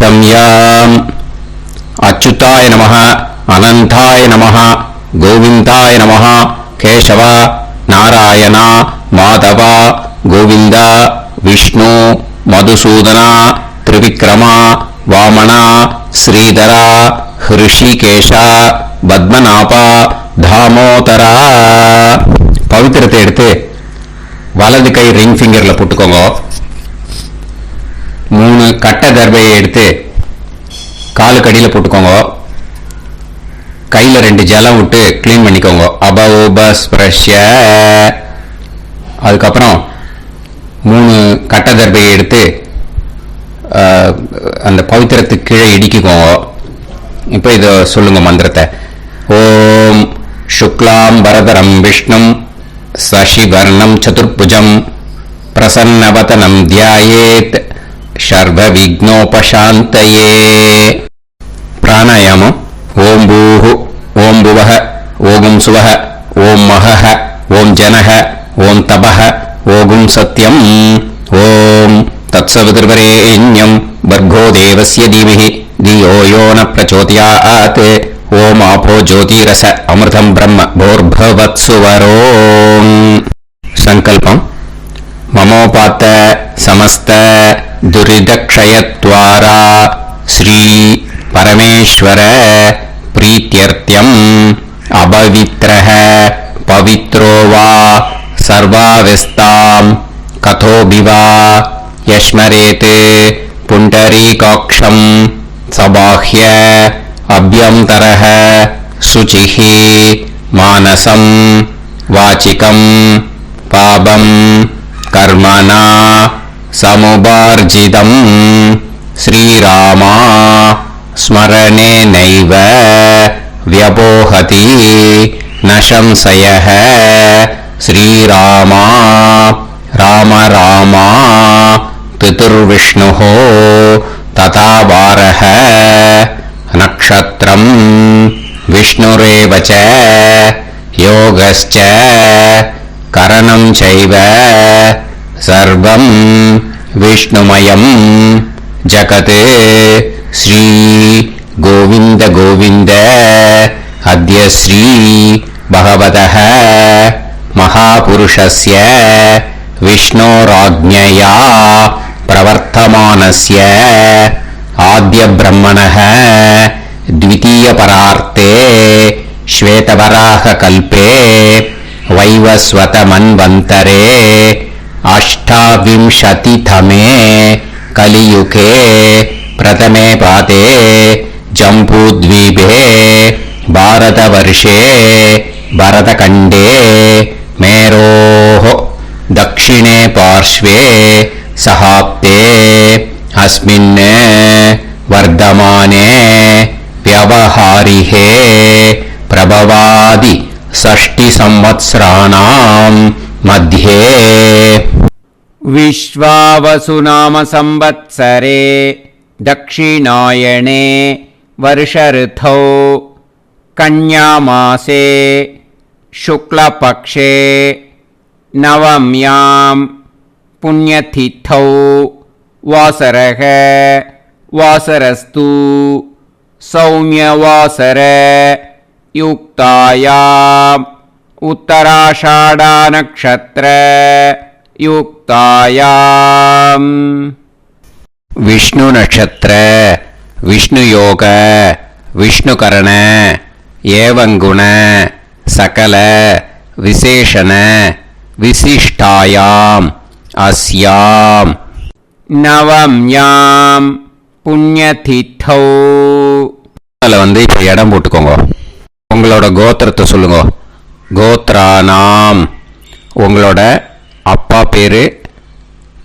संयाम् अच्युताय नमः अनंताय नमः गोविंदाय नमः केशव नारायण माधव गोविंद विष्णु मधुसूदन त्रिविक्रम वामन श्रीधर ऋषिकेश पद्मनाभ दामोदर पवित्रத்தை எடுத்து வலது கை ரிங் ஃபிங்கர்ல போட்டுக்கோங்க. 3 கட்ட தர்பையை எடுத்து காலு கடியில போட்டுக்கோங்க. கையில 2 ஜலம் விட்டு கிளீன் பண்ணிக்கோங்க. அபௌபஸ்ப்ரஷ்ய. அதுக்கப்புறம் 3 கட்ட தர்பையை எடுத்து அந்த பவித்திரத்துக்கு கீழே இடிக்குக்கோங்க. இப்போ இதை சொல்லுங்க மந்திரத்தை. ஓம் சுக்லாம் பரதரம் விஷ்ணும் சசிவர்ணம் சதுர்புஜம் பிரசன்னவதனம் தியாயேத் சர்வ விக்னோபசாந்தயே. பிராணாயாமம். ஓம் பூஹு ஓம் புவஹ ஓகும் சுவஹ ஓம் மஹஹ ஓம் ஜனஹ ஓம் தபஹ ஓகும் சத்யம். ஓம் தத்சவிதுர்வரேண்யம் பர்கோ தேவஸ்ய தீமஹி தியோ யோ ந பிரச்சோதயாத். ஓம் ஆபோ ஜோதிரச அமிர்தம் பிரம்ம போர்பவத்சுவரோம். சங்கல்பம். மமோபாத்த சமஸ்த துரிதக்ஷயத்வாரா ஸ்ரீ பரமேஸ்வர பிரீத்யர்த்தியம் அபவித்ரஹ பவித்ரோ வா சர்வாவஸ்தாம் கதோபிவா யஸ்மரேத் புண்டரீகாக்ஷம் சபாஹ்ய அப்யந்தரஹ சுசிஹி மானசம் வாசிகம் பாபம் கர்மணா சமுபார்ஜிதம் ஸ்ரீராமா ஸ்மரணேனைவ வ்யபோஹதி ந சம்சயः. ஸ்ரீராமா ராம ராமா பிதுர்விஷ்ணுः ததா வாரः நக்ஷத்ரம் விஷ்ணுரேவ ச யோகஸ்ச கரணம் சைவ சர்வம் விஷ்ணுமயம் ஜகத். ஸ்ரீ கோவிந்த கோவிந்த அத்ய ஸ்ரீ பகவதः மகாபுருஷஸ்ய விஷ்ணோராஜ்ஞயா பிரவர்த்தமானஸ்ய ஆத்ய பிரம்மணः द्वितीय परार्थे श्वेतवराह कल्पे वैवस्वत मन्वन्तरे अष्टाविंशतितमे कलियुगे प्रथमे पादे जम्बूद्वीपे भारतवर्षे भरतखण्डे मेरोः दक्षिणे पार्श्वे सहाब्दे अस्मिन् वर्धमाने व्यवहारिहे प्रभवादि 60 संवत्सराणां मध्ये विश्वावसुनाम संवत्सरे दक्षिणायणे वर्षऋतौ कन्यामासे शुक्लपक्षे नवम्यां पुण्यतिथौ वासरः वासरस्तु सौम्यवासर युक्तायाम् उत्तराषाढा नक्षत्र युक्तायाम्. विष्णु नक्षत्र विष्णु योग विष्णुकरण एवं गुण सकल विशेषण विशिष्टायाम् अस्याम् नवम्यां புண்ணியதித்தௌ. அதில் வந்து இப்போ இடம் போட்டுக்கோங்க. உங்களோட கோத்திரத்தை சொல்லுங்க. கோத்ரானாம். உங்களோட அப்பா பேர்,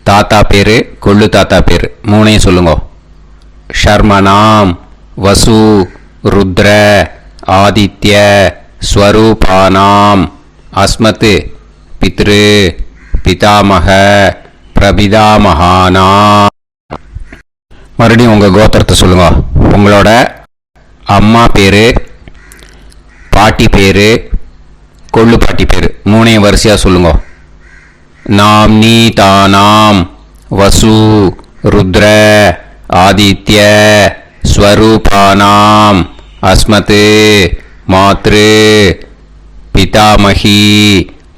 தாத்தா பேர், கொள்ளு தாத்தா பேர் 3ஐயும் சொல்லுங்க. ஷர்மனாம் வசு ருத்ர ஆதித்ய ஸ்வரூபானாம் அஸ்மத் பித்ரு பிதாமக பிரபிதாமகானா. மறுபடியும் உங்கள் கோத்திரத்தை சொல்லுங்க. உங்களோட அம்மா பேர், பாட்டி பேர், கொள்ளு பாட்டி பேர் 3ஐயும் வரிசையாக சொல்லுங்க. நாம் நீ தானாம் வசு ருத்ர ஆதித்ய ஸ்வரூபானாம் அஸ்மத் மாத்ரு பிதாமகி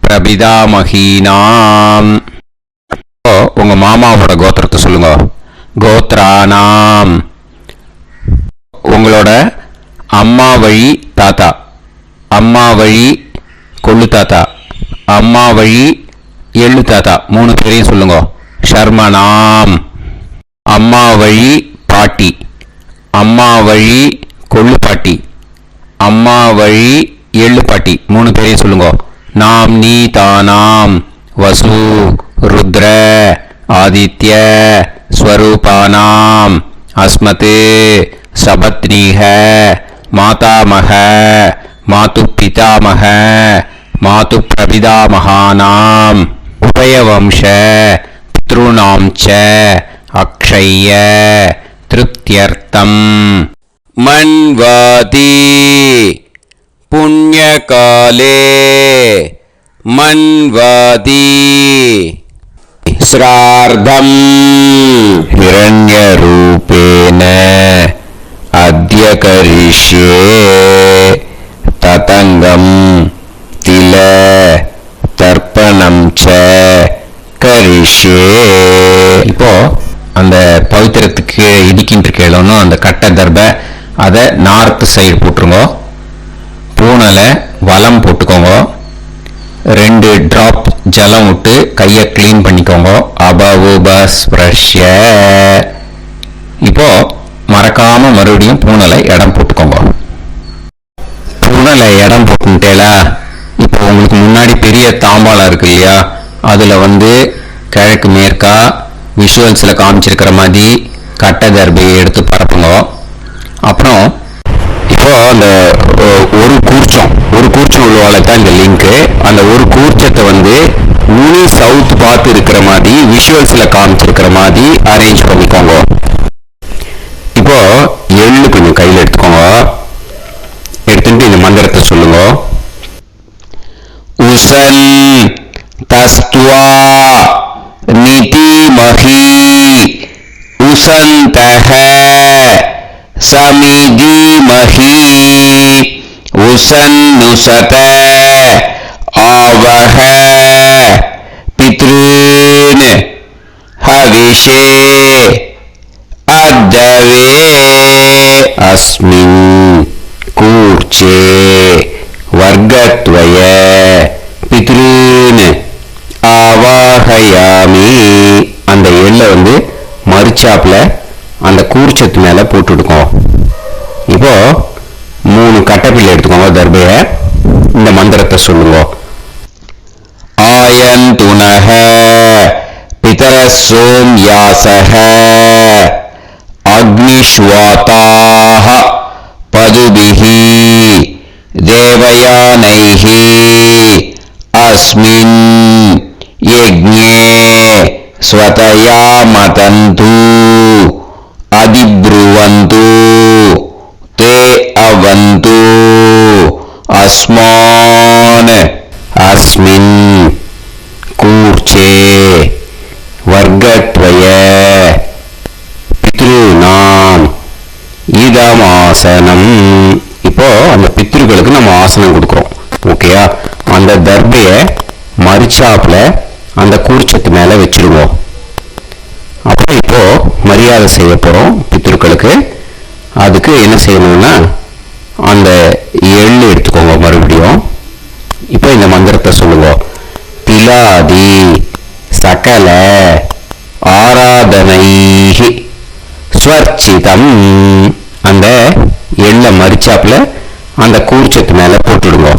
பிரபிதாமகீனாம். உங்க மாமாவோட கோத்திரத்தை சொல்லுங்க. கோத்ரானாம். உங்களோட அம்மா வழி தாத்தா, அம்மா வழி கொள்ளு தாத்தா, அம்மா வழி எள்ளு தாத்தா, 3 பேரையும் சொல்லுங்க. ஷர்மனாம். அம்மா வழி பாட்டி, அம்மா வழி கொள்ளு பாட்டி, அம்மா வழி எள்ளு பாட்டி, 3 பேரையும் சொல்லுங்க. நாம் நீ தானாம் வசு ருத்ர ஆதித்ய ஸ்வரூபானாம் அஸ்மத் சபத்னீஹ மாதாமக மாது பிதாமக மாது பிரபிதாமகானாம் உபயவம்ச பித்ருணாம் ச அக்ஷய்ய திருப்தியர்த்தம். மன்வாதி புண்ணியகாலே மன்வாதி ஸ்ரார்த்தம் ஹிரண்யரூபேன அத்ய கரிஷ்யே ததங்கம் தில தர்ப்பணம் ச கரிஷ்யே. இப்போ அந்த பவித்திரத்துக்கு இடிக்கின்ற கேளணும் அந்த கட்டை தர்பை அதை நார்த் சைடு போட்டுருங்க. பூனலை வலம் போட்டுக்கோங்க. 2 டிராப் ஜலம் விட்டு கையை கிளீன் பண்ணிக்கோங்க. அபவுபஸ்ப்ரஷ்ய. இப்போ மறக்காம மறுபடியும் பூனலை இடம் போட்டுக்கோங்க. பூனலை இடம் போட்டுட்டேலா. இப்போ உங்களுக்கு முன்னாடி பெரிய தாம்பாளம் இருக்கு இல்லையா, அதுல கிழக்கு மேற்கா விஷுவல்ஸ்ல காமிச்சிருக்கிற மாதிரி கட்டை தர்பையை எடுத்து பரப்புங்க. அப்புறம் இப்போ அந்த ஒரு கூர்ச்சம் உள்ளவாளை தான் இந்த லிங்க். அந்த ஒரு கூர்ச்சத்தை நுனி சவுத் பார்த்து இருக்கிற மாதிரி விஷுவல்ஸ்ல காமிச்சிருக்கிற மாதிரி அரேஞ்ச் பண்ணிக்கோங்க. இப்போ எள்ளு கொஞ்சம் கையில் எடுத்துக்கோங்க. எடுத்துட்டு இந்த மந்திரத்தை சொல்லுங்க. உசன் தஸ்துவா நிதிமஹி உசந்தஹ சமிதிமஹி உசன்னுசத ஆவஹ பித்ருன் ஹவிஷே அத்தவே அஸ்மின் கூர்ச்சே வர்க்கத்வய பித்ருன் ஆவாஹயாமி. அந்த எள்ளை மறுச்சாப்புல அந்த கூர்ச்சத்து மேல போட்டுடுக்கோம். இப்போ 3 கட்டப்பிள்ளை எடுத்துக்கோங்க. தர்பைய இந்த மந்திரத்தை சொல்லுங்க. ஆயந்துனஹ பிதரசோம் யாசஹ அக்னிஷ்வாதாஹ பதுபிஹி தேவயானைஹி அஸ்மின் யஜ்ஞே ஸ்வதயா மதந்து அதிப்ருவந்து தே அவந்து அஸ்மான் அஸ்மின் கூர்ச்சே வர்க்கத்வய பித்ருநாம் இதமாசனம். இப்போ அந்த பித்ருக்களுக்கு நம்ம ஆசனம் கொடுக்குறோம். ஓகேயா? அந்த தர்பைய மரிச்சாப்புல அந்த கூர்ச்சத்து மேல வச்சிருவோம். அப்புறம் இப்போ மரியாதை செய்ய போறோம் பித்ருக்களுக்கு. அதுக்கு என்ன செய்யணும்னா அந்த எள்ளு எடுத்துக்கோங்க. மறுபடியும் இப்போ இந்த மந்திரத்தை சொல்லுங்க. பிலாதி சகல ஆராதனைஹி ஸ்வர்ச்சிதம். அந்த எள்ளை மரிச்சாப்புல அந்த கூர்ச்சத்து மேல போட்டுடுங்க.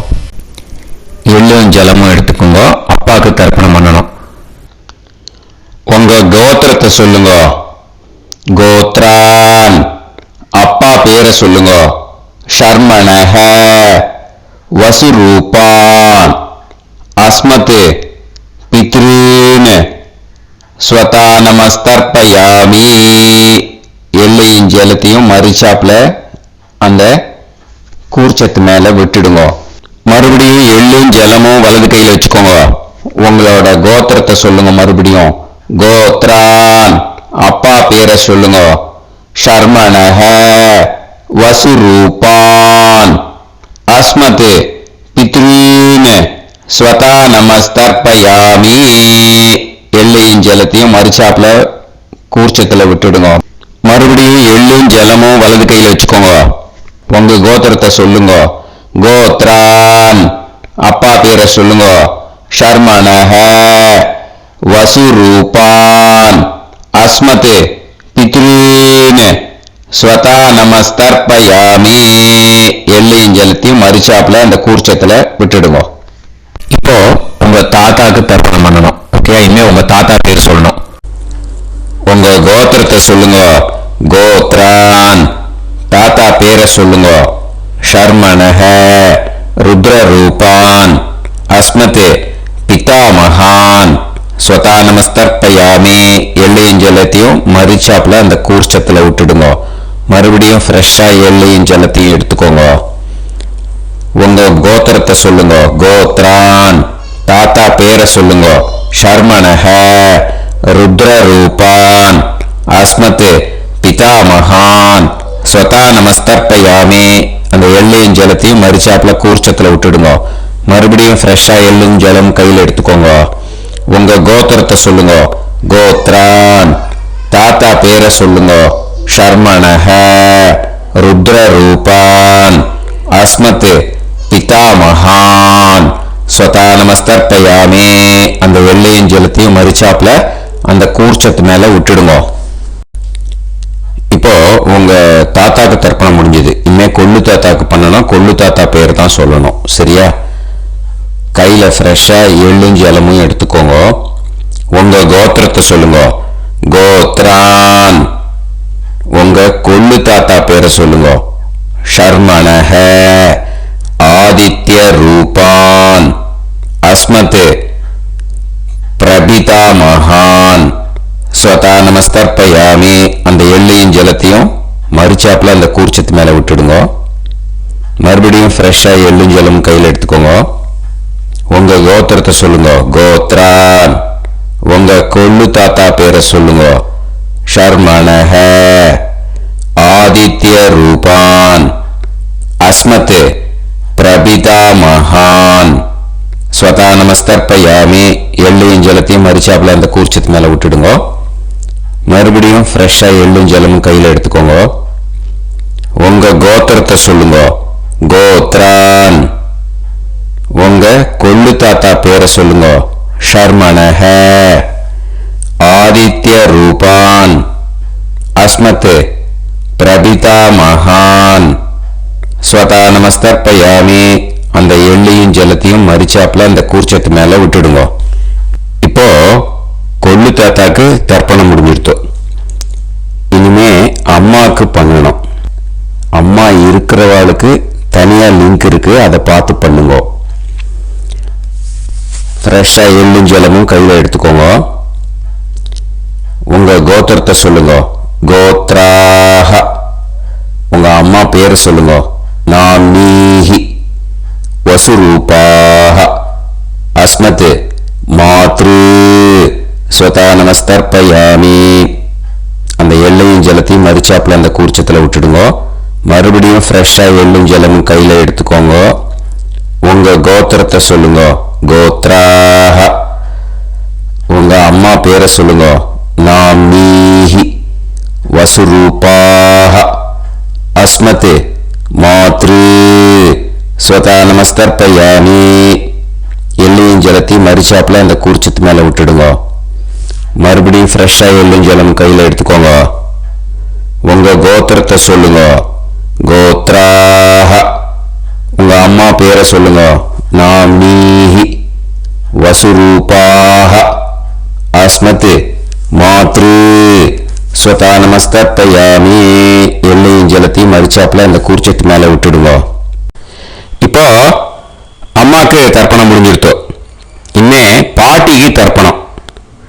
எள்ளும் ஜலமும் எடுத்துக்கோங்க. அப்பாவுக்கு தர்ப்பணம் பண்ணணும். உங்க கோத்திரத்தை சொல்லுங்க. கோத்ரான். அப்பா பேரை சொல்லுங்க. ஷர்மணஹ வசுரூபான் அஸ்மத் பித்ருன் ஸ்வதானமஸ்தர்ப்பயாமி. எள்ளையும் ஜலத்தையும் மரிச்சாப்புல அந்த கூர்ச்சத்து மேல விட்டுடுங்க. மறுபடியும் எள்ளும் ஜலமும் வலது கையில் வச்சுக்கோங்க. உங்களோட கோத்திரத்தை சொல்லுங்க. மறுபடியும் கோத்ரான். அப்பா பேரை சொல்லுங்க. शर्मणः वसुरूपान् अस्मत् पितॄन् स्वता நமஸ்தர்ப்பயாமி. எள்ளையும் ஜலத்தையும் மறுச்சாப்புல கூர்ச்சத்துல விட்டுடுங்க. மறுபடியும் எள்ளும் ஜலமும் வலது கையில வச்சுக்கோங்க. உங்க கோத்திரத்தை சொல்லுங்க. கோத்ரான் அப்பா பேரை சொல்லுங்க. ஷர்மணஹ வசுரூபான் அஸ்மத் பித்ரூன் ஸ்வதா நமஸ்தர்ப்பயாமி. எள்ளையும் ஜலத்தையும் மறுச்சாப்புல அந்த கூர்ச்சத்துல விட்டுடுங்க. இப்போ உங்க தாத்தாக்கு தர்ப்பணம் பண்ணணும். ஓகே, இனிமே உங்க தாத்தா பேர் சொல்லணும். உங்க கோத்திரத்தை சொல்லுங்க. கோத்ரான் தாத்தா பேரை சொல்லுங்க. ஷர்மணஹ ருத்ரரூபான் அஸ்மத் பிதாமகான் ஸ்வதா நமஸ்தர்ப்பயாமி. எள்ளையும் ஜலத்தையும் மறுச்சாப்புல அந்த கூர்ச்சத்துல விட்டுடுங்க. மறுபடியும் ஃப்ரெஷ்ஷா எள்ளையும் ஜலத்தையும் எடுத்துக்கோங்க. உங்க கோத்திரத்தை சொல்லுங்க. கோத்ரான் தாத்தா பேரை சொல்லுங்க. ஷர்மணஹ ருத்ரரூபான் அஸ்மத் பிதாமகான் ஸ்வதா நமஸ்தர்ப்பயாமி. அந்த எள்ளையும் ஜலத்தையும் மறுச்சாப்புல கூர்ச்சத்துல விட்டுடுங்க. மறுபடியும் ஃப்ரெஷ்ஷா எள்ளும் ஜலம் கையில் எடுத்துக்கோங்க. உங்க கோத்திரத்தை சொல்லுங்க. கோத்ரான் தாத்தா பேரை சொல்லுங்க. ஷர்மணஹ ருத்ரரூபான் அஸ்மத் பிதாமகான் ஸ்வதா நமஸ்தர்ப்பயாமி. அந்த வெள்ளையும் ஜலத்தையும் மறுச்சாப்புல அந்த கூர்ச்சத்து மேல விட்டுடுங்க. இப்போ உங்க தாத்தாக்கு தர்ப்பணம் முடிஞ்சது. இனிமே கொள்ளு தாத்தாக்கு பண்ணணும். கொள்ளு தாத்தா பேர் தான் சொல்லணும். சரியா? கையில ஃப்ரெஷ்ஷா எள்ளும் ஜலமும் எடுத்துக்கோங்க. உங்க கோத்திரத்தை சொல்லுங்க. கோத்ரான் உங்க கொள்ளு தாத்தா பேரை சொல்லுங்க. ஷர்மணஹ ஆதித்ய ரூபான் அஸ்மத் பிரபிதாமகான் ஸ்வதா நமஸ்தர்ப்பயாமி. அந்த எள்ளையும் ஜலத்தையும் மறுச்சாப்புல அந்த கூர்ச்சத்து மேல விட்டுடுங்க. மறுபடியும் ஃப்ரெஷ்ஷா எள்ளும் ஜலம் கையில் எடுத்துக்கோங்க. உங்க கோத்திரத்தை சொல்லுங்க. கோத்ரான் உங்க கொள்ளு தாத்தா பேரை சொல்லுங்க. ஷர்மணஹ ஆதித்ய ரூபான் அஸ்மத் பிரபிதாமகான் ஸ்வதா நமஸ்தர்ப்பயாமி. எள்ளையும் ஜலத்தையும் மறுச்சாப்புல அந்த கூர்ச்சத்து மேல விட்டுடுங்க. மறுபடியும் ஃப்ரெஷ்ஷா எள்ளும் ஜலமும் கையில எடுத்துக்கோங்க. உங்க கோத்திரத்தை சொல்லுங்க. கோத்ரான் உங்க கொள்ளு தாத்தா பேரை சொல்லுங்க. ஷர்மணஹ ஆதித்ய ரூபான் அஸ்மத் பிரபிதாமகான் ஸ்வதா நமஸ்தர்ப்பயாமி. அந்த எள்ளையும் ஜலத்தையும் மறுச்சாப்புல அந்த கூர்ச்சத்து மேல விட்டுடுங்க. இப்போ கொள்ளு தாத்தாக்கு தர்ப்பணம் முடிஞ்சிருத்தோ. இனிமே அம்மாவுக்கு பண்ணணும். அம்மா இருக்கிறவாளுக்கு தனியா லிங்க் இருக்கு, அதை பார்த்து பண்ணுங்க. ஃப்ரெஷ்ஷா எள்ளும் ஜலமும் கையில எடுத்துக்கோங்க. உங்க கோத்திரத்தை சொல்லுங்க. கோத்ராஹ உங்க அம்மா பேரை சொல்லுங்க. நாமீஹி வசுரூபாஹ அஸ்மத் மாத்ரு ஸ்வதா நமஸ்தர்ப்பயாமி. அந்த எள்ளையும் ஜலத்தையும் மறுச்சாப்புல அந்த கூர்ச்சத்துல விட்டுடுங்க. மறுபடியும் ஃப்ரெஷ்ஷா எள்ளும் ஜலமும் கையில எடுத்துக்கோங்க. உங்க கோத்திரத்தை சொல்லுங்க. கோத்ராஹ உங்க அம்மா பேரை சொல்லுங்க. நாமீஹி வசுரூபாஹ அஸ்மத் மாத்ரு ஸ்வதா நமஸ்தர்ப்பயாமி. எள்ளையும் ஜலத்தையும் மறுச்சாப்புல அந்த கூர்ச்சத்து மேல விட்டுடுங்க. மறுபடியும் ஃப்ரெஷ்ஷா எள்ளும் ஜலம் கையில எடுத்துக்கோங்க. உங்க கோத்திரத்தை சொல்லுங்க. கோத்ராஹ உங்க அம்மா பேரை சொல்லுங்க. நாமீஹி வசுரூபாஹ அஸ்மத் மாத்ரு ஸ்வதா நமஸ்தர்ப்பயாமி. எள்ளையும் ஜலத்தையும் மறுச்சாப்புல அந்த கூர்ச்சத்து மேல விட்டுடுங்க. இப்போ அம்மாக்கு தர்ப்பணம் முடிஞ்சிருத்தோ. இனிமே பாட்டிக்கு தர்ப்பணம்.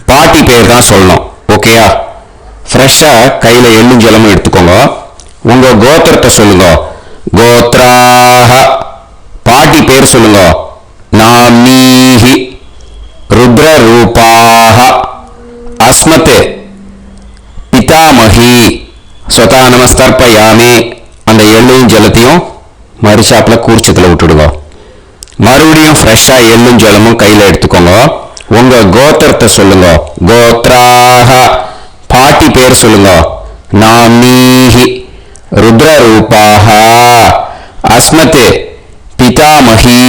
பாட்டி பேர் தான் சொல்லணும். ஓகேயா? ஃப்ரெஷ்ஷா கையில எள்ளும் ஜலமும் எடுத்துக்கோங்க. உங்க கோத்திரத்தை சொல்லுங்க. கோத்ராஹ பாட்டி பேர் சொல்லுங்க. நாமீஹி ருத்ரரூபாஹ அஸ்மத் பிதாமகி ஸ்வதா நமஸ்கர்ப்பயாமி அந்த எள்ளையும் ஜலத்தையும் மறுச்சாப்புல கூர்ச்சத்தில் விட்டுடுங்க. மறுபடியும் ஃப்ரெஷ்ஷா எள்ளும் ஜலமும் கையில எடுத்துக்கோங்க. உங்க கோத்திரத்தை சொல்லுங்க. கோத்ராக பாட்டி பேர் சொல்லுங்க. நாமீஹி ருத்ரரூபாக அஸ்மத் பிதாமகி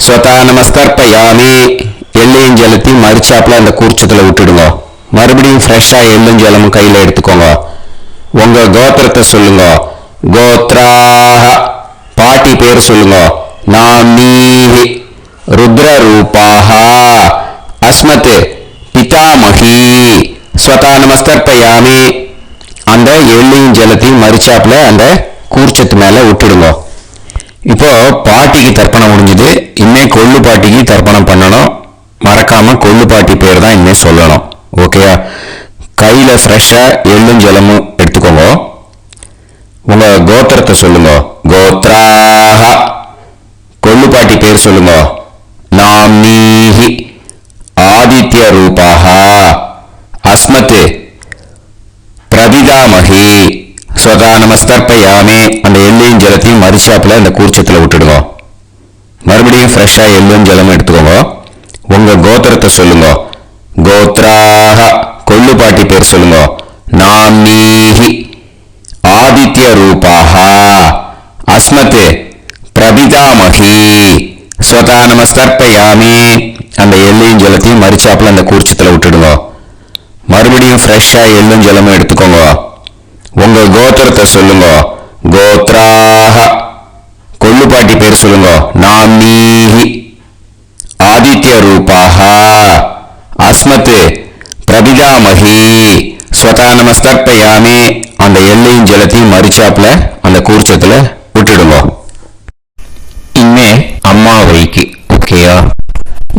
ஸ்வதா நமஸ்கர்ப்பயாமி எள்ளையும் ஜலத்தையும் மறுச்சாப்புல அந்த கூர்ச்சத்தில் விட்டுடுங்க. மறுபடியும் ஃப்ரெஷ்ஷா எள்ளும் ஜலமும் கையில எடுத்துக்கோங்க. உங்க கோத்திரத்தை சொல்லுங்க. கோத்ராக பாட்டி பேர் சொல்லுங்க. நாமீஹி ருத்ரரூபாக அஸ்மத் பிதாமகி ஸ்வதா நமஸ்கர்ப்பயாமி அந்த எள்ளையும் ஜலத்தையும் மறுச்சாப்புல அந்த கூர்ச்சத்து மேல விட்டுடுங்க. இப்போ பாட்டிக்கு தர்ப்பணம் முடிஞ்சது. இனிமே கொள்ளு பாட்டிக்கு தர்ப்பணம் பண்ணணும். மறக்காம கொள்ளு பாட்டி பேர் தான் இனிமே சொல்லணும். ஓகேயா? கையில ஃப்ரெஷ்ஷா எள்ளும் ஜலமும் எடுத்துக்கோங்க. உங்க கோத்திரத்தை சொல்லுங்க. கோத்ராக கொள்ளு பாட்டி பேர் சொல்லுங்க. நாமீஹி ஆதித்ய ரூபாக அஸ்மத் பிரபிதாமகி ஸ்வதா நமஸ்கர்ப்பயாமி அந்த எள்ளையும் ஜலத்தையும் மறுச்சாப்புல அந்த கூர்ச்சத்தில் விட்டுடுங்க. மறுபடியும் ஃப்ரெஷ்ஷா எள்ளும் ஜலமும் எடுத்துக்கோங்க. உங்க கோத்திரத்தை சொல்லுங்க. கோத்ராக கொள்ளு பாட்டி பேர் சொல்லுங்க. நாமீஹி ஆதித்ய ரூபாக அஸ்மத் பிரபிதாமகி ஸ்வதா நமஸ்கர்ப்பயாமி அந்த எள்ளையும் ஜலத்தையும் மறுச்சாப்புல அந்த கூர்ச்சத்தில் விட்டுடுங்க. மறுபடியும் ஃப்ரெஷ்ஷா எள்ளும் ஜலமும் எடுத்துக்கோங்க. உங்க கோத்திரத்தை சொல்லுங்க. கோத்ராக கொள்ளு பாட்டி பேர் சொல்லுங்க. நாமீஹி ஆதித்ய ரூபாக அஸ்மத் பிரபிதாமகி ஸ்வதா நமஸ்கர்ப்பயாமி அந்த எள்ளையும் ஜலத்தையும் மறுச்சாப்புல அந்த கூர்ச்சத்துல விட்டுடுங்க. இனிமே அம்மா வழிக்கு. ஓகேயா?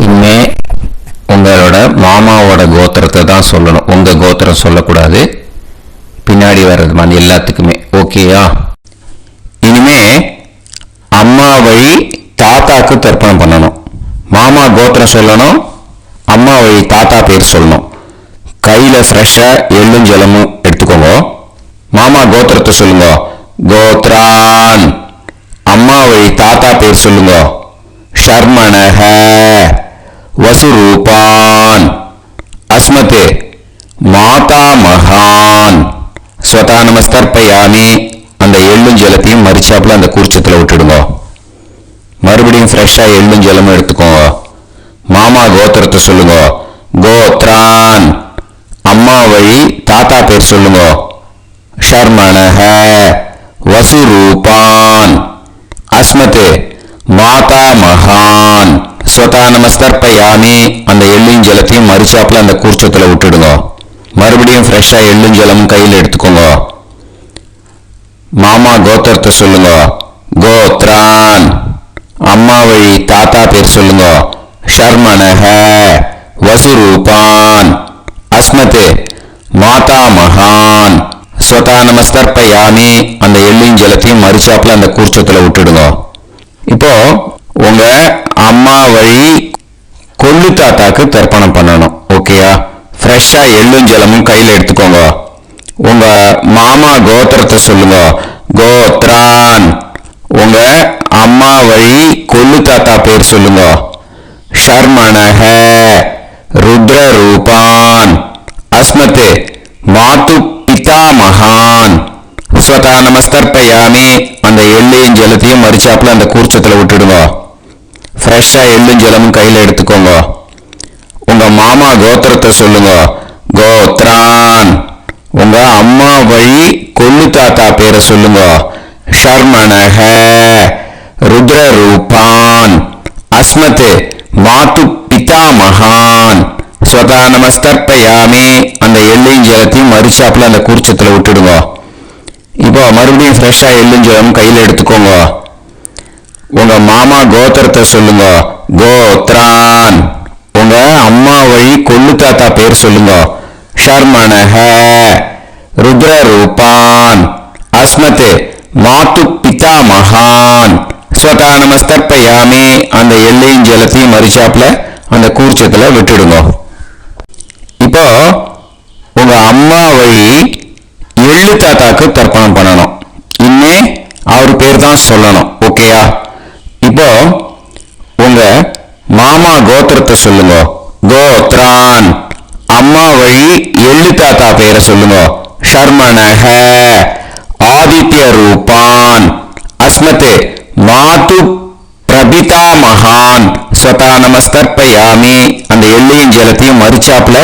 இனிமே உங்களோட மாமாவோட கோத்திரத்தை தான் சொல்லணும். உங்க கோத்திரம் சொல்லக்கூடாது. பின்னாடி வர்றது மாதிரி எல்லாத்துக்குமே. ஓகேயா? இனிமே அம்மா வழி தாத்தாக்கு தர்ப்பணம் பண்ணணும். மாமா கோத்திரம் சொல்லணும். அம்மா வழி தாத்தா பேர் சொல்லணும். கையில ஃப்ரெஷ்ஷா எள்ளும் ஜலமும் எடுத்துக்கோங்க. மாமா கோத்திரத்தை சொல்லுங்க. கோத்ரான் அம்மா வழி தாத்தா பேர் சொல்லுங்க. ஷர்மணஹ வசுரூபான் அஸ்மத் மாதா மகான் ஸ்வதா நமஸ்கர்ப்பயாமி அந்த எள்ளும் ஜலத்தையும் மறுச்சாப்புல அந்த கூர்ச்சத்தில் விட்டுடுங்க. மறுபடியும் ஃப்ரெஷ்ஷா எள்ளும் ஜலமும் எடுத்துக்கோங்க. மாமா கோத்திரத்தை சொல்லுங்க. கோத்ரான் அம்மா வழி தாத்தா பேர் சொல்லுங்க. ஷர்மணஹ வசுரூபான் அஸ்மத் மாதா மகான் ஸ்வதா நமஸ்கர்ப்பயாமி அந்த எள்ளும் ஜலத்தையும் மறுச்சாப்புல அந்த கூர்ச்சத்துல விட்டுடுங்க. மறுபடியும் ஃப்ரெஷ்ஷா எள்ளும் ஜலமும் கையில் எடுத்துக்கோங்க. மாமா கோத்திரத்தை சொல்லுங்க. கோத்ரான் அம்மா வழி தாத்தா பேர் சொல்லுங்க. ஷர்மணஹ வசுரூபான் அஸ்மத் மாதா மகான் ஸ்வதா நமஸ்கர்ப்பயாமி அந்த எள்ளையும் ஜலத்தையும் மறுச்சாப்புல அந்த கூர்ச்சத்துல விட்டுடுங்க. இப்போ உங்க அம்மா வழி கொள்ளு தாத்தாக்கு தர்ப்பணம் பண்ணணும். ஓகேயா? ஃப்ரெஷ்ஷா எள்ளும் ஜலமும் கையில எடுத்துக்கோங்க. உங்க மாமா கோத்திரத்தை சொல்லுங்க. கோத்ரான் உங்க அம்மா வழி கொள்ளு தாத்தா பேர் சொல்லுங்க. ஷர்மணஹ ருத்ரரூபான் அஸ்மத் மாது பிதாமகான் ஸ்வதா நமஸ்கர்ப்பயாமி அந்த எள்ளையும் ஜலத்தையும் மறுச்சாப்புல அந்த கூர்ச்சத்துல விட்டுடுங்க. ஃப்ரெஷ்ஷா எள்ளும் ஜலமும் கையில எடுத்துக்கோங்க. உங்க மாமா கோத்திரத்தை சொல்லுங்க. கோத்ரான் உங்க அம்மா வழி கொள்ளு தாத்தா பேரை சொல்லுங்க. ஷர்மணஹ ருத்ரரூபான் அஸ்மத் மாது பிதாமகான் ஸ்வதா நமஸ்கர்ப்பயாமி அந்த எள்ளையும் ஜலத்தையும் மறுச்சாப்புல அந்த கூர்ச்சத்துல விட்டுடுங்க. இப்போ மறுபடியும் ஃப்ரெஷ்ஷா எள்ளும் ஜலம் கையில எடுத்துக்கோங்க. உங்க மாமா கோத்திரத்தை சொல்லுங்க. கோத்ரான் உங்க அம்மா வழி கொள்ளு தாத்தா பேர் சொல்லுங்க. ஷர்மணஹ ருத்ரரூபான் அஸ்மத் மாது பிதாமகான் ஸ்வதா நமஸ்கர்ப்பயாமி அந்த எள்ளையும் ஜலத்தையும் மறுச்சாப்புல அந்த கூர்ச்சத்துல விட்டுடுங்க. இப்போ உங்க அம்மா வழி எள்ளு எள்ளு தாத்தாக்கு தர்ப்பணம் பண்ணணும். இனிமே அவர் பேர் தான் சொல்லணும். ஓகேயா? இப்போ உங்க மாமா கோத்திரத்தை சொல்லுங்க. கோத்ரான். அம்மா வழி எள்ளு தாத்தா பேரை சொல்லுங்க. ஷர்மணஹ. ஆதித்ய ரூபான். அஸ்மத் மாது பிரபிதா மகான் ஸ்வதா நமஸ்தர்ப்பயாமி. அந்த எள்ளையும் ஜலத்தையும் மறிச்சாப்புல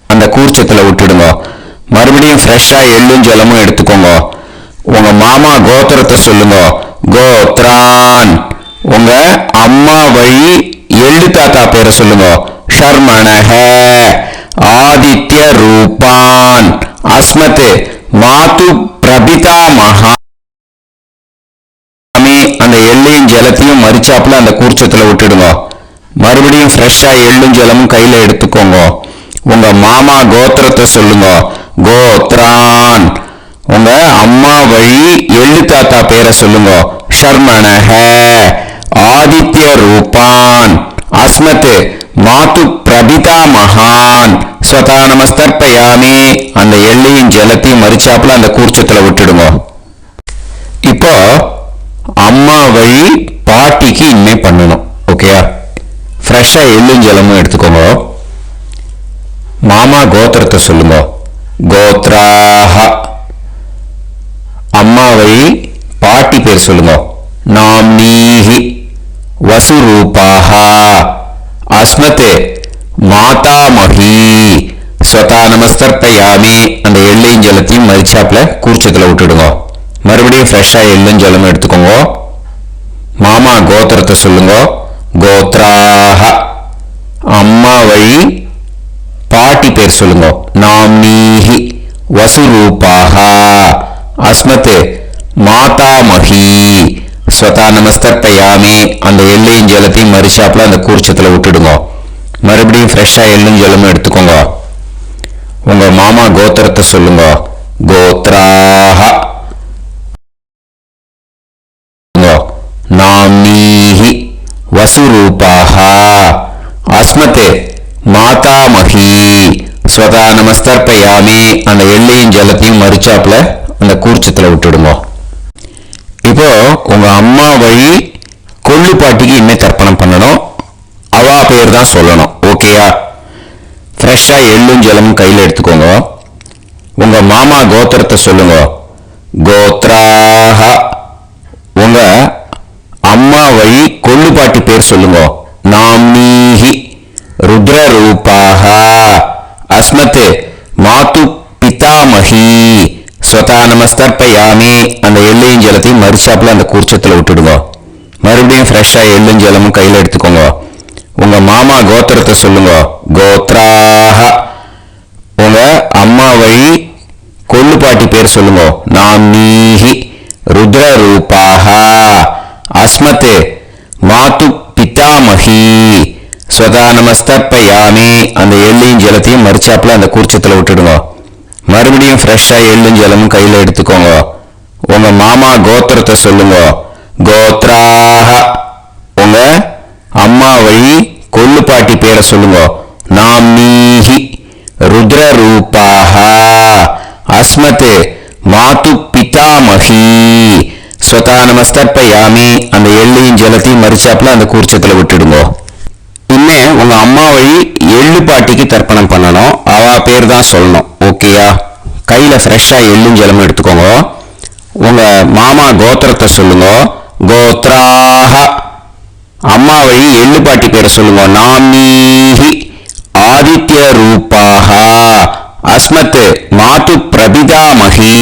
அந்த கூர்ச்சத்துல விட்டுடுங்க. மறுபடியும் ஃப்ரெஷ்ஷா எள்ளும் ஜலமும் எடுத்துக்கோங்க. உங்க மாமா கோத்திரத்தை சொல்லுங்க. கோத்ரான். உங்க அம்மா வழி எள்ளு தாத்தா பேரை சொல்லுங்க. ஷர்மணஹ. ஆதித்ய ரூபான். அஸ்மத் மாது பிரபிதா மகான். அந்த எள்ளையும் ஜலத்தையும் மறிச்சாப்புல அந்த கூர்ச்சத்துல விட்டுடுங்க. மறுபடியும் ஃப்ரெஷ்ஷா எள்ளும் ஜலமும் கையில எடுத்துக்கோங்க. உங்க மாமா கோத்திரத்தை சொல்லுங்க. கோத்ரான். உங்க அம்மா வழி எள்ளு தாத்தா பேரை சொல்லுங்க. ஷர்மணஹ. ஆதித்ய ரூபான். அஸ்மத் மாது பிரபிதா மகான் ஸ்வதா நமஸ்தர்ப்பயாமி. அந்த எள்ளையும் ஜலத்தையும் மறிச்சாப்புல அந்த கூர்ச்சத்துல விட்டுடுங்க. இப்போ அம்மா வழி பாட்டிக்கு இனிமே பண்ணணும். ஓகேயா? ஃப்ரெஷ்ஷா எள்ளும் ஜலமும் எடுத்துக்கோங்க. மாமா கோத்திரத்தை சொல்லுங்க. கோத்ராஹ. அம்மா வழி பாட்டி பேர் சொல்லுங்க. நாம்னீஹி வசுரூபாஹ. அஸ்மத் மாதாமஹி ஸ்வதா நமஸ்தர்ப்பயாமி. அந்த எள்ளையும் ஜலத்தையும் மறிச்சாப்புல கூர்ச்சத்துல விட்டுடுங்க. மறுபடியும் ஃப்ரெஷ்ஷா எள்ளும் ஜலமும் எடுத்துக்கோங்க. மாமா கோத்திரத்தை சொல்லுங்க. கோத்ராஹ. அம்மா வழி பாட்டி பேர் சொல்லுங்க. நாம்னீஹி வசுரூபாஹ. அஸ்மத் மாதாமஹி ஸ்வதா நமஸ்தர்ப்பயாமி. அந்த எள்ளையும் ஜலத்தையும் மறிச்சாப்புல அந்த கூர்ச்சத்துல விட்டுடுங்க. மறுபடியும் ஃப்ரெஷ்ஷா எள்ளும் ஜலமும் எடுத்துக்கோங்க. உங்க மாமா கோத்திரத்தை சொல்லுங்க. கோத்ராஹ. நாம்னீஹி வசுரூபாஹ. அஸ்மத் மாதாமஹி ஸ்வதா நமஸ்தர்ப்பயாமி. அந்த எள்ளையும் ஜலத்தையும் மறிச்சாப்புல அந்த கூர்ச்சத்துல விட்டுடுங்க. இப்போ உங்க அம்மா வழி கொள்ளு பாட்டிக்கு இனிமே தர்ப்பணம் பண்ணணும். அவா பேர் தான் சொல்லணும். ஓகேயா? ஃப்ரெஷ்ஷா எள்ளும் ஜலமும் கையில எடுத்துக்கோங்க. உங்க மாமா கோத்திரத்தை சொல்லுங்க. கோத்ராஹ. உங்க அம்மா வழி கொள்ளு பாட்டி பேர் சொல்லுங்க. நாம்னீஹி ருத்ரரூபாஹ. அஸ்மத் மாது பிதாமஹி ஸ்வதா நமஸ்தர்ப்பயாமி. அந்த எள்ளையும் ஜலத்தையும் மறிச்சாப்புல அந்த கூர்ச்சத்துல விட்டுடுங்க. மறுபடியும் ஃப்ரெஷ்ஷா எள்ளும் ஜலமும் கையில எடுத்துக்கோங்க. உங்க மாமா கோத்திரத்தை சொல்லுங்க. கோத்ராஹ. உங்க அம்மா வழி கொள்ளு பாட்டி பேர் சொல்லுங்க. நாம்னீஹி ருத்ரரூபாஹ. அஸ்மத் மாது பிதாமஹி ஸ்வதா நமஸ்தர்ப்பயாமி. அந்த எள்ளையும் ஜலத்தையும் மறிச்சாப்புல அந்த கூர்ச்சத்துல விட்டுடுங்க. மறுபடியும் ஃப்ரெஷ்ஷா எள்ளும் ஜலமும் கையில எடுத்துக்கோங்க. உங்க மாமா கோத்திரத்தை சொல்லுங்க. கோத்ராஹ. உங்க அம்மா வழி கொள்ளு பாட்டி பேரை சொல்லுங்க. நாம்னீஹி ருத்ரரூபாஹ. அஸ்மத் மாது பிதாமஹி ஸ்வதா நமஸ்தர்ப்பயாமி. அந்த எள்ளையும் ஜலத்தையும் மறிச்சாப்புல அந்த கூர்ச்சத்துல விட்டுடுங்க. இனிமே உங்க அம்மா வழி எள்ளு பாட்டிக்கு தர்ப்பணம் பண்ணணும். அவ பேர் தான் சொல்லணும். ஓகேயா? கையில ஃப்ரெஷ்ஷா எள்ளும் ஜலமும் எடுத்துக்கோங்க. உங்க மாமா கோத்திரத்தை சொல்லுங்க. கோத்ராஹ. அம்மா வழி எள்ளு பாட்டி பேரை சொல்லுங்க. நாம்னீஹி ஆதித்ய ரூபாஹ. அஸ்மத் மாது பிரபிதாமஹி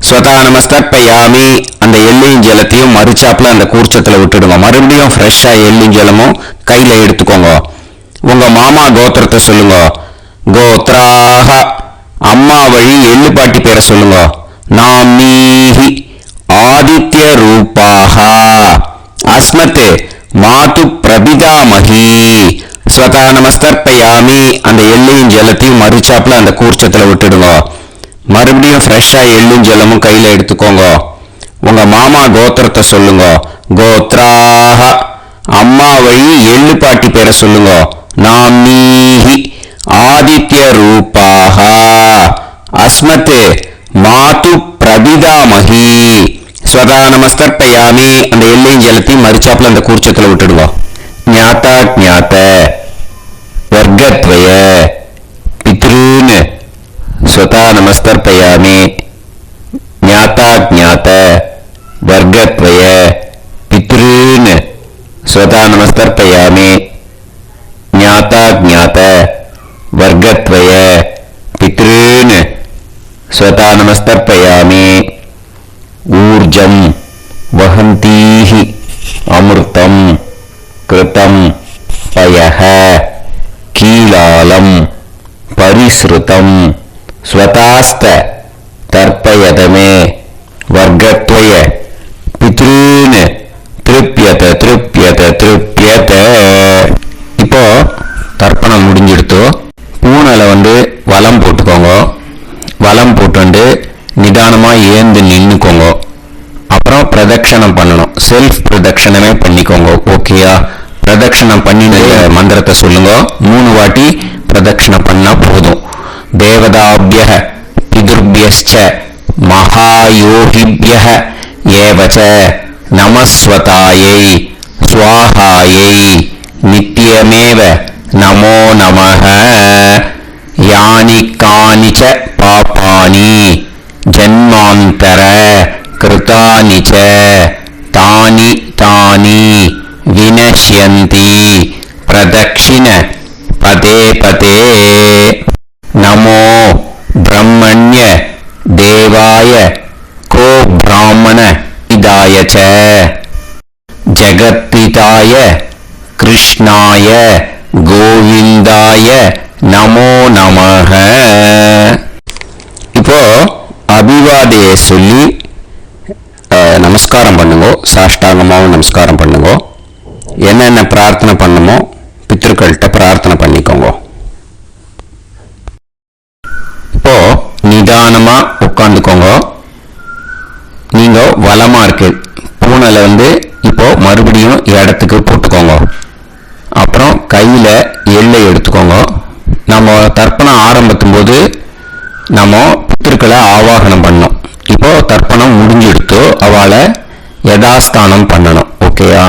ஸ்வதா நமஸ்தர்ப்பயாமி. அந்த எள்ளையும் ஜலத்தையும் மறிச்சாப்புல அந்த கூர்ச்சத்துல விட்டுடுங்க. மறுபடியும் ஃப்ரெஷ்ஷா எள்ளும் ஜலமும் கையில எடுத்துக்கோங்க. உங்க மாமா கோத்திரத்தை சொல்லுங்க. கோத்ராஹ. அம்மா வழி எள்ளு பாட்டி பேரை சொல்லுங்க. நாம்னீஹி ஆதித்ய ரூபாஹ. அஸ்மத் மாது பிரபிதாமஹி ஸ்வதா நமஸ்தர்ப்பயாமி. அந்த எள்ளையும் ஜலத்தையும் மறிச்சாப்புல அந்த கூர்ச்சத்துல விட்டுடுங்க. மறுபடியும் ஃப்ரெஷ்ஷா எள்ளும் ஜலமும் கையில எடுத்துக்கோங்க. உங்க மாமா கோத்திரத்தை சொல்லுங்க. கோத்ராஹ. அம்மா வழி எள்ளு பாட்டி பேரை சொல்லுங்க. நாம்னீஹி ஆதித்ய ரூபாஹ. அஸ்மத் மாது மாது பிரபிதாமகி ஸ்வதா நமஸ்தர்ப்பயாமி. அந்த எல்லையும் ஜலத்தையும் மறிச்சாப்புல அந்த கூர்ச்சத்துல விட்டுடுவோம். ஞாதா ஞாத வர்க்கத்வய பித்ருன்னு ஸ்வதா நமஸ்தர்ப்பயாமி. ஞாதா ஞாத வர்க்கத்வய பித்ருன்னு ஸ்வதா நமஸ்தர்ப்பயாமி. ஞாதா ஞாத வர்க்கத்வய பித்ருன்னு ஸ்வதா நமஸ்தர்ப்பயாமி. ஊர்ஜம் வஹந்தீஹி அமிர்தம் கிருதம் பயஹ கீலாலம் பரிஸ்ருதம் ஸ்வதாஸ்த தர்ப்பயதமே வர்க்கத்வய பித்ருன்னு திருப்யத திருப்யத திருப்யத. இப்போ தர்ப்பணம் முடிஞ்சிடுத்தோ. பூனலை வலம் போட்டுக்கோங்க. வலம் போட்டு நிதானமா ஏந்து நின்னுக்கோங்க. அப்புறம் பிரதட்சணம் பண்ணணும். செல்ஃப் பிரதட்சணமே பண்ணிக்கோங்க. ஓகேயா? பிரதட்சணம் பண்ணின மந்திரத்தை சொல்லுங்க. 3 வாட்டி பிரதட்சணம் பண்ணா போதும். தேவதாபிய பிதுர்பியஸ்ச மகாயோகிபிய ஏவச நமஸ்வதாயை ஸ்வாஹாயை நித்யமேவ நமோ நமஹ. யானி கானிச்ச பாபானி ஜன்மாந்தர கிருதானிச்ச தானி தானி வினஷ்யந்தி பிரதக்ஷிண பதே பதே. நமோ பிரம்மண்ய தேவாய கோ பிராமண இதாய ச ஜகத்பிதாய கிருஷ்ணாய கோவிந்தாய நமோ நமஹ. இப்போ அபிவாதையை சொல்லி நமஸ்காரம் பண்ணுங்க. சாஷ்டாங்கமாவும் நமஸ்காரம் பண்ணுங்க. என்னென்ன பிரார்த்தனை பண்ணுமோ பித்ருக்கள்கிட்ட பிரார்த்தனை பண்ணிக்கோங்க. இப்போ நிதானமா உட்காந்துக்கோங்க. நீங்க வலமா இருக்கு பூனலை இப்போ மறுபடியும் இடத்துக்கு போட்டுக்கோங்க. அப்புறம் கையில எல்லை எடுத்துக்கோங்க. நம்ம தர்ப்பணம் ஆரம்பிக்கும் போது நம்ம பித்ருக்களை ஆவாகனம் பண்ணோம். இப்போ தர்ப்பணம் முடிஞ்செடுத்து அவளை யதாஸ்தானம் பண்ணணும். ஓகேயா?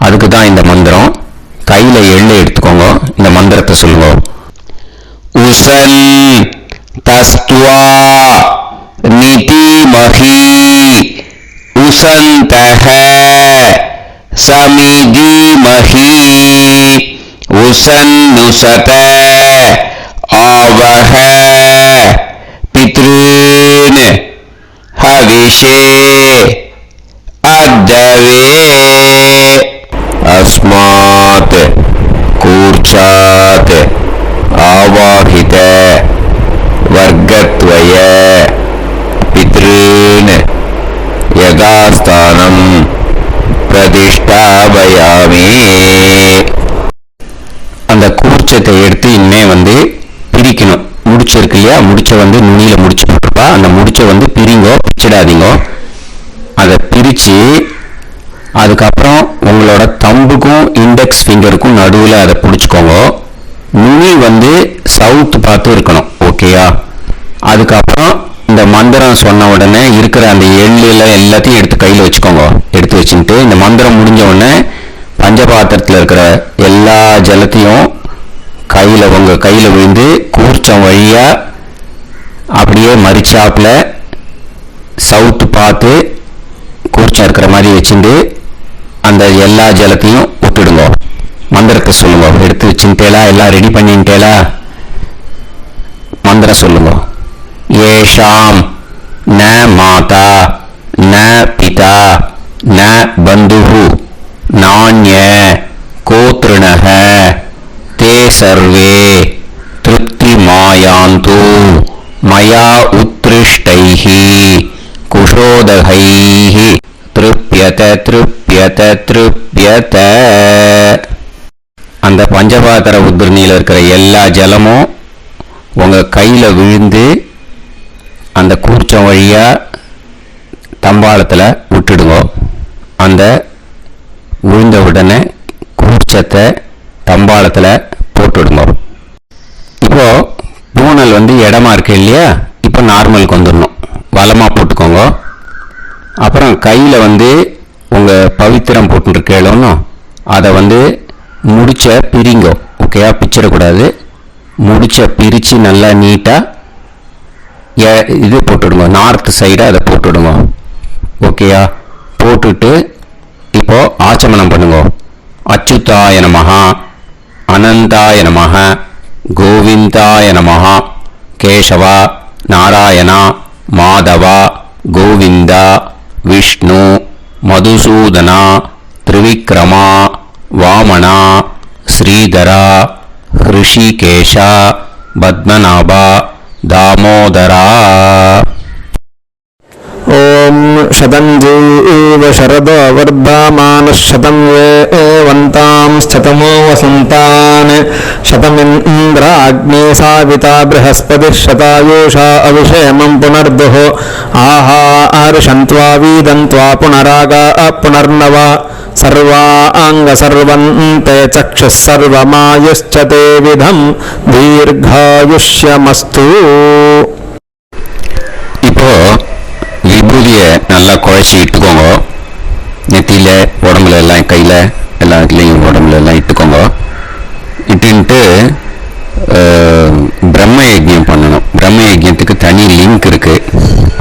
அதுக்கு தான் இந்த மந்திரம். கையில எல்லை எடுத்துக்கோங்க. இந்த மந்திரத்தை சொல்லுங்க. உசன் தஸ்துவா நிதிமஹி உசந்தஹ சமிதிமஹி உசன்னுசத ஆவஹ பித்ருன் ஹவிஷே அத்தவே. அஸ்மாத் கூர்ச்சாத் ஆவாஹித வர்க்கத்வய பித்ருன் யதாஸ்தானம் பிரதிஷ்டாபயாமி. அந்த கூர்ச்சத்தை எடுத்து இனிமே பிரிக்கணும். முடிச்சிருக்கு இல்லையா? முடிச்ச நுனியில முடிச்சு போட்டுருப்பா. அந்த முடிச்ச பிரிங்கோ, பிச்சிடாதீங்க. அதை பிரிச்சு அதுக்கப்புறம் உங்களோட தம்புக்கும் இண்டெக்ஸ் ஃபிங்கருக்கும் நடுவில் அதை பிடிச்சிக்கோங்க. நுனி சவுத் பார்த்து இருக்கணும். ஓகேயா? அதுக்கப்புறம் இந்த மந்திரம் சொன்ன உடனே இருக்கிற அந்த எள்ளில் எல்லாத்தையும் எடுத்து கையில் வச்சுக்கோங்க. எடுத்து வச்சுட்டு இந்த மந்திரம் முடிஞ்ச உடனே பஞ்சபாத்திரத்தில் இருக்கிற எல்லா ஜலத்தையும் உங்கள் கையில் விழுந்து கூர்ச்சம் வழியா அப்படியே மறிச்சாப்புல சவுத்து பார்த்து கூர்ச்சம் இருக்கிற மாதிரி வச்சுட்டு அந்த எல்லா ஜலத்தையும் விட்டுடுங்க. மந்திரத்தை சொல்லுங்க. எடுத்து வச்சுட்டேலா? எல்லாம் ரெடி பண்ணிட்டேலா? மந்திரம் சொல்லுங்க. ஏஷாம் ந மாதா ந பிதா ந பந்துஹு நான்ய கோத்ருணஹ தே சர்வே திருப்தி மாயாந்து மயா உத்ருஷ்டைஹி குஷோதகைஹி திருப்யத திருப்யத திருப்யத. அந்த பஞ்சபாத்திர உத்ரணியில் இருக்கிற எல்லா ஜலமும் உங்கள் கையில் விழுந்து அந்த கூர்ச்சம் வழியாக தம்பாளத்தில் விட்டுடுங்க. அந்த விழுந்த உடனே கூர்ச்சத்தை தம்பாளத்தில் போட்டுடுங்க. இப்போது பூனல் இடமா இருக்கு இல்லையா? இப்போ நார்மலுக்கு வந்துடணும். வலமாக போட்டுக்கோங்க. அப்புறம் கையில் வந்து உங்கள் பவித்திரம் போட்டுருக்கேளோன்னு அதை வந்து முடிச்ச பிரிங்கோ. ஓகேயா, பிச்சிடக்கூடாது. முடிச்ச பிரித்து நல்லா நீட்டாக இது போட்டுவிடுங்க, நார்த் சைடு அதை போட்டுவிடுங்க. ஓகேயா, போட்டுட்டு இப்போது ஆச்சமனம் பண்ணுங்க. அச்சுதாய நமஹ, அனந்தாய நமஹ, கோவிந்தாய நமஹ, கேசவா, நாராயணா, மாதவா, கோவிந்தா, விஷ்ணு, மதுசூதனா, திரிவிக்ரமா, வாமனா, ஸ்ரீதரா, ஹிருஷிகேஷா, பத்மநாபா, தாமோதரா. ஓம் சதஞ்சீவ சரதோ வர்தமானः சதம் ஏவந்தாம் ஸ்ததமோ வசந்தான் சதமிந்திராக்னி சாவிதா ப்ரஹஸ்பதிः சதாயூஷா அவிஷேமம் புனர்துः ஆஹார்ஷந்த்வா வீதந்த்வா புனராகா புனர்னவா सर्वांगसर्वन्ते चक्षुः सर्वमायुश्च ते विधं दीर्घायुष्यमस्तु. இப்போ விபூதியை நல்லா குழச்சி இட்டுக்கோங்க. நெத்தியில், உடம்புல எல்லாம், கையில் எல்லா இடத்துலையும் உடம்புல எல்லாம் இட்டுக்கோங்க. இட்டுன்ட்டு பிரம்ம யஜ்யம் பண்ணணும். பிரம்ம யஜ்யத்துக்கு தனி லிங்க் இருக்குது,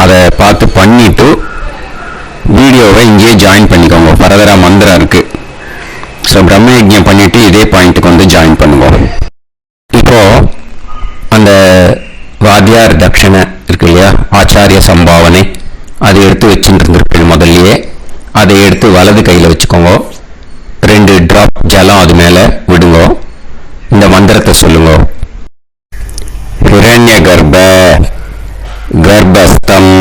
அதை பார்த்து பண்ணிவிட்டு வீடியோவை இங்கேயே ஜாயின் பண்ணிக்கோங்க. பரதரா மந்திரம் இருக்குது. ஸோ பிரம்ம யஜ்யம் பண்ணிவிட்டு இதே பாயிண்ட்டுக்கு வந்து ஜாயின் பண்ணுங்க. இப்போது அந்த வாத்தியார் தட்சணை இருக்கு இல்லையா, ஆச்சாரிய சம்பாவனை, அதை எடுத்து வச்சுட்டு இருந்திருப்பேன் முதல்லையே. அதை எடுத்து வலது கையில் வச்சுக்கோங்க. 2 ட்ராப் ஜலம் அது மேலே விடுங்க. இந்த மந்திரத்தை சொல்லுங்க. ஹிரண்ய கர்ப்ப கர்ப்பஸ்தம்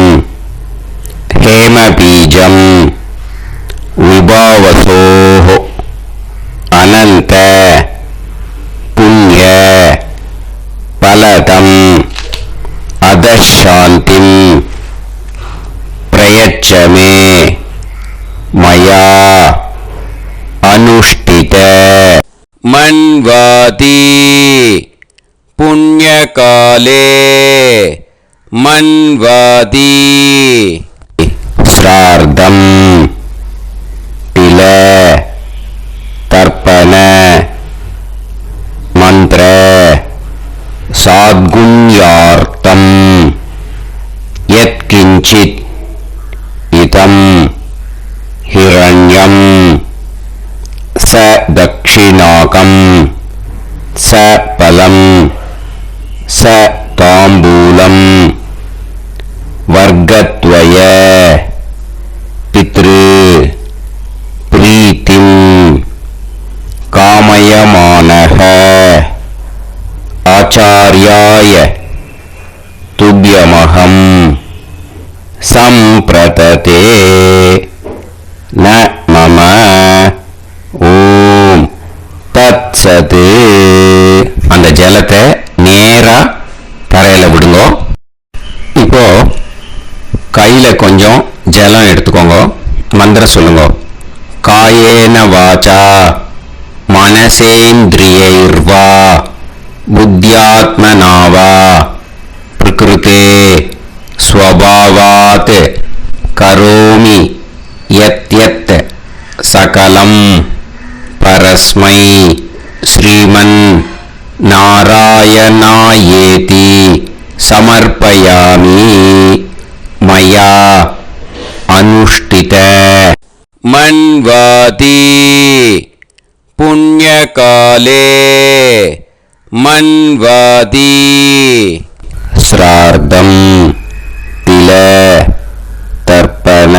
हेमबीजं विभावसोः अनंत पुण्य फलदम् अधशान्तिं प्रयच्छ मे मया अनुष्ठित मन्वाति पुण्यकाले मन्वाति श्रार्धं तिल तर्पण मंत्र साद्गुण्यार्थं यत्किंचित् इदं हिरण्यं स दक्षिणाकं स फलं स ताम्बूलं वर्गद्वय पितृ प्रीतिं कामयमानः आचार्याय तुभ्यमहं संप्रतते न मम ஓம் தத்சத். அந்த ஜலத்தை நேரா தரையில விடுங்க. இப்போ கையில கொஞ்சம் ஜலம் எடுத்துக்கோங்க. மந்திரம் சொல்லுங்க. காயேன வாச்சா மனசேந்திரியைர்வா புத்தியாத்மனாவா பிரகிருதே ஸ்வபாவாத் கரோமி யத்யத் சகலம் பரஸ்மை ஸ்ரீமன் நாராயணாயேதி சமர்ப்பயாமி மயா अनुष्ठित. मन्वाति पुण्यकाले मन्वाति श्रार्धं तिल तर्पण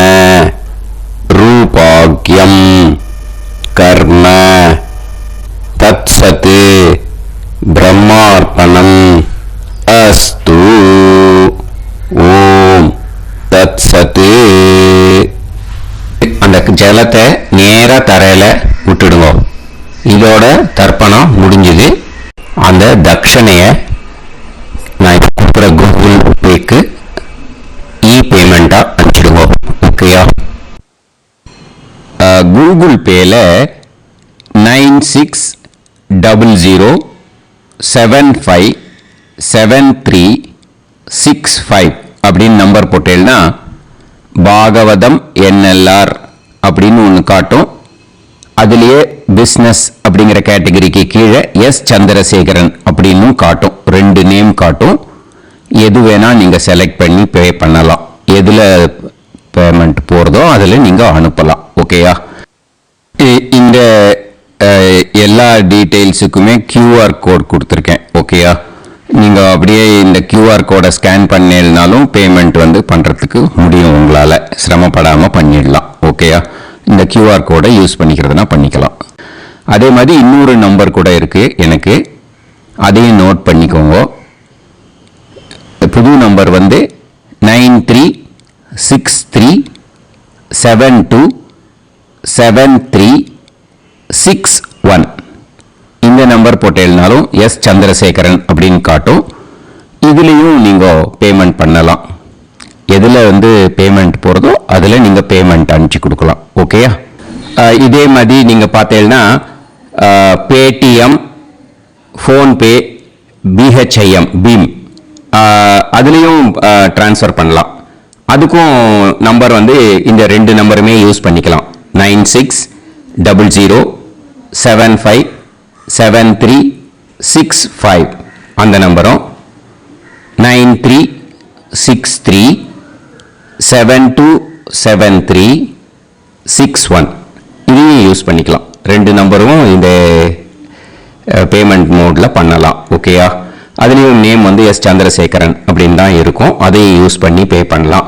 रूपाग्यं कर्म तत्सत् ब्रह्मार्पणम् अस्तु. ஓம் தத்சத். அந்த ஜலத்தை நேரா தரையில விட்டுடுங்க. இதோட தர்ப்பணம் முடிஞ்சது. அந்த தட்சணையை நான் இப்போ கொடுக்குற கூகுள் பேக்கு பேமெண்ட்டாக அனுப்பிச்சிடுங்க. ஓகேயா? கூகுள் பேல 9600757365 அப்படின்னு நம்பர் போட்டேன்னா பாகவதம் NLR அப்படின்னு ஒன்று காட்டும். அதுலேயே பிஸ்னஸ் அப்படிங்கிற கேட்டகரிக்கு கீழே சந்திரசேகரன் அப்படின்னு காட்டும். 2 நேம் காட்டும். எது வேணால் நீங்கள் செலக்ட் பண்ணி பே பண்ணலாம். எதில் பேமெண்ட் போகிறதோ அதில் நீங்கள் அனுப்பலாம். ஓகேயா? இந்த எல்லா டீட்டெயில்ஸுக்குமே QR கோட் கொடுத்துருக்கேன். ஓகேயா? நீங்கள் அப்படியே இந்த QR கோடை ஸ்கேன் பண்ணினாலும் பேமெண்ட் பண்ணுறதுக்கு முடியும். உங்களால் சிரமப்படாமல் பண்ணிடலாம். ஓகேயா? இந்த QR கோடை யூஸ் பண்ணிக்கிறதுனா பண்ணிக்கலாம். அதே மாதிரி இன்னொரு நம்பர் கூட இருக்குது எனக்கு, அதையும் நோட் பண்ணிக்கோங்க. புது நம்பர் 9363727361. இந்த நம்பர் போட்டேனாலும் சந்திரசேகரன் அப்படின்னு காட்டும். இதுலேயும் நீங்கள் பேமெண்ட் பண்ணலாம். எதில் பேமெண்ட் போகிறதோ அதில் நீங்கள் பேமெண்ட் அனுப்பிச்சி கொடுக்கலாம். ஓகேயா? இதே மாதிரி நீங்கள் பார்த்தீங்கன்னா பேடிஎம், ஃபோன்பே, BHIM பீம் அதுலேயும் ட்ரான்ஸ்ஃபர் பண்ணலாம். அதுக்கும் நம்பர் இந்த 2 நம்பருமே யூஸ் பண்ணிக்கலாம். 9600757365 அந்த நம்பரும் 9363727361 இதையும் யூஸ் பண்ணிக்கலாம். 2 நம்பரும் இந்த பேமெண்ட் மோடில் பண்ணலாம். ஓகேயா? அதுலேயும் நேம் சந்திரசேகரன் அப்படின்னு தான் இருக்கும். அதையும் யூஸ் பண்ணி பே பண்ணலாம்.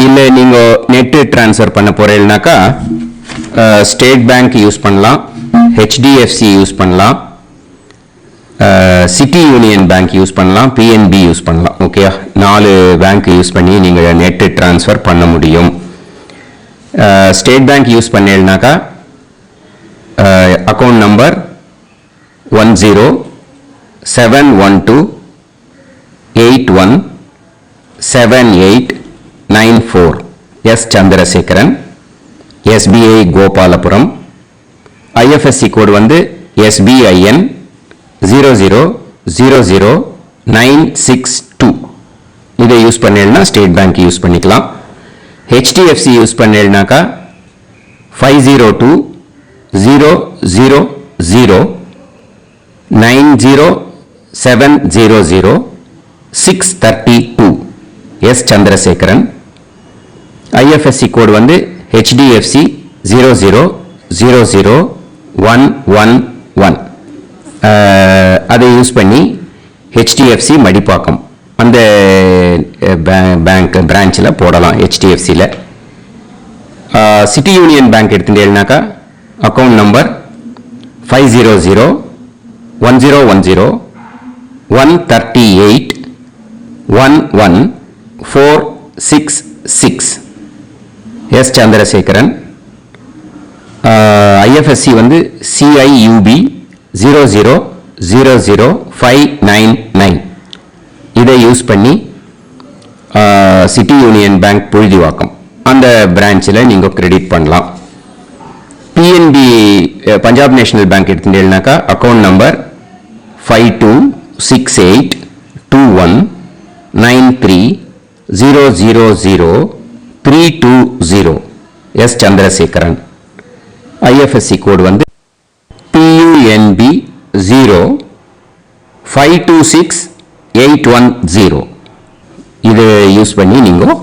இல்லை நீங்கள் நெட்டு ட்ரான்ஸ்ஃபர் பண்ண போகிறீங்கனாக்கா ஸ்டேட் பேங்க் யூஸ் பண்ணலாம், HDFC யூஸ் பண்ணலாம், சிட்டி யூனியன் பேங்க் யூஸ் பண்ணலாம், PNB யூஸ் பண்ணலாம். ஓகேயா? 4 பேங்க் யூஸ் பண்ணி நீங்கள் நெட்டு ட்ரான்ஸ்ஃபர் பண்ண முடியும். ஸ்டேட் பேங்க் யூஸ் பண்ணீங்கனாக்கா account number 1071281789 Chandrasekaran, SBI Gopalapuram, IFSC code SBIN 0000962. இதை யூஸ் பண்ணீங்கன்னா ஸ்டேட் பேங்க் யூஸ் பண்ணிக்கலாம். HDFC யூஸ் பண்ணீங்கன்னாக்கா 50200090700632 சந்திரசேகரன். IFSC code HDFC 0000111. அதை யூஸ் பண்ணி HDFC மடிப்பாக்கம் அந்த பேங்க் பிரான்ச்சில் போடலாம். HDFCயில் சிட்டி யூனியன் பேங்க் எடுத்துட்டேன்னாக்கா account number 500101381146 Chandrasekaran. IFSC CIUB 0000599. இதை யூஸ் பண்ணி சிட்டி யூனியன் பேங்க் புழுதிவாக்கம் அந்த பிரான்ச்சில் நீங்கள் கிரெடிட் பண்ணலாம். PNB பஞ்சாப் நேஷனல் பேங்க் எடுத்துட்டீங்கன்னாக்கா account number 52682193000320 Chandrasekaran. IFSC code PUNB 0526810. இதை யூஸ் பண்ணி நீங்கள்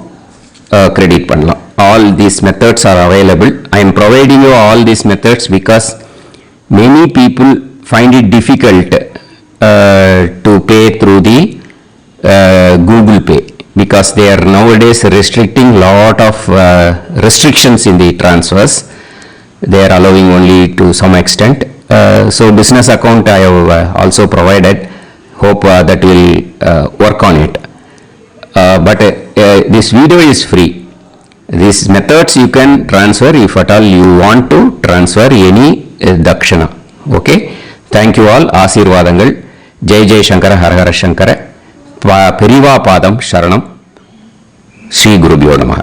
credit பண்ணலாம். All these methods are available. I am providing you all these methods because many people find it difficult to pay through the Google Pay because they are nowadays restricting lot of restrictions in the transfers. They are allowing only to some extent. So business account I have also provided. Hope that will work on it. But this video is free. These methods you can transfer if at all you want to transfer any dakshana. Okay. Thank you all. Aasirvadangal. Jai Jai Shankara Har Har Shankara. Periva Padam Sharanam. Shri Gurubhyo Namaha.